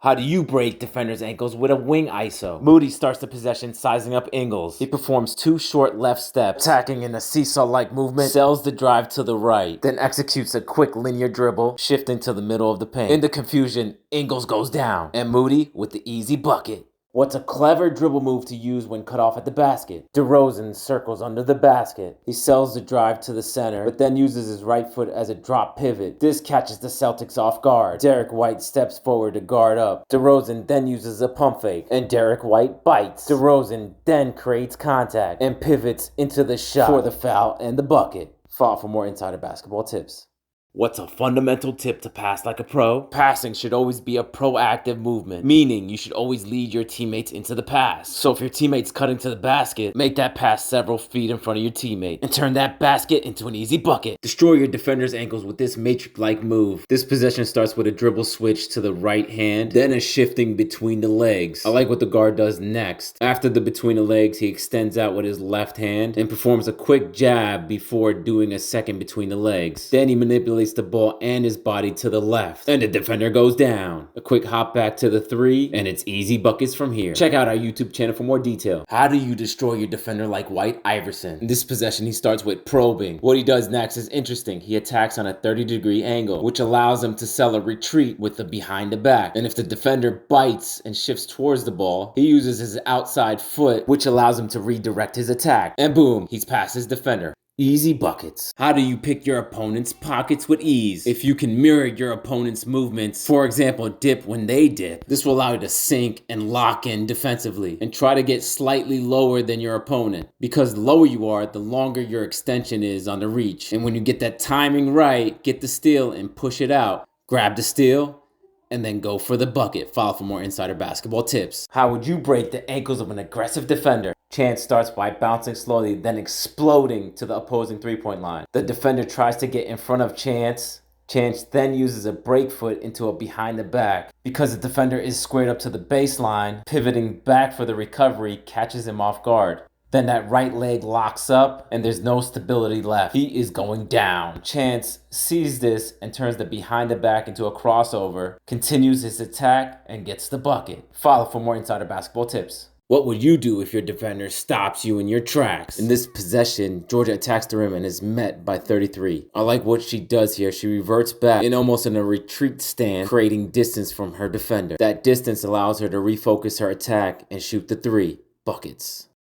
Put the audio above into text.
How do you break defenders' ankles with a wing ISO? Moody starts the possession sizing up Ingles. He performs 2 short left steps, attacking in a seesaw-like movement, sells the drive to the right, then executes a quick linear dribble, shifting to the middle of the paint. In the confusion, Ingles goes down, and Moody with the easy bucket. What's a clever dribble move to use when cut off at the basket? DeRozan circles under the basket. He sells the drive to the center, but then uses his right foot as a drop pivot. This catches the Celtics off guard. Derek White steps forward to guard up. DeRozan then uses a pump fake, and Derek White bites. DeRozan then creates contact and pivots into the shot for the foul and the bucket. Follow for more insider basketball tips. What's a fundamental tip to pass like a pro? Passing should always be a proactive movement, meaning you should always lead your teammates into the pass. So if your teammate's cutting to the basket, make that pass several feet in front of your teammate and turn that basket into an easy bucket. Destroy your defender's ankles with this matrix-like move. This possession starts with a dribble switch to the right hand, then a shifting between the legs. I like what the guard does next. After the between the legs, he extends out with his left hand and performs a quick jab before doing a second between the legs. Then he manipulates the ball and his body to the left, and the defender goes down. A quick hop back to the 3, and it's easy buckets from here. Check out our YouTube channel for more detail. How do you destroy your defender like White Iverson? In this possession, he starts with probing. What he does next is interesting. He attacks on a 30-degree angle, which allows him to sell a retreat with the behind the back. And if the defender bites and shifts towards the ball, he uses his outside foot, which allows him to redirect his attack. And boom, he's past his defender. Easy buckets. How do you pick your opponent's pockets with ease? If you can mirror your opponent's movements, for example, dip when they dip, this will allow you to sink and lock in defensively and try to get slightly lower than your opponent. Because the lower you are, the longer your extension is on the reach. And when you get that timing right, get the steal and push it out. Grab the steal and then go for the bucket. Follow for more insider basketball tips. How would you break the ankles of an aggressive defender? Chance starts by bouncing slowly, then exploding to the opposing three-point line. The defender tries to get in front of Chance. Chance then uses a break foot into a behind the back. Because the defender is squared up to the baseline, pivoting back for the recovery catches him off guard. Then that right leg locks up and there's no stability left. He is going down. Chance sees this and turns the behind the back into a crossover, continues his attack, and gets the bucket. Follow for more insider basketball tips. What would you do if your defender stops you in your tracks? In this possession, Georgia attacks the rim and is met by 33. I like what she does here. She reverts back in almost in a retreat stand, creating distance from her defender. That distance allows her to refocus her attack and shoot the 3. Buckets.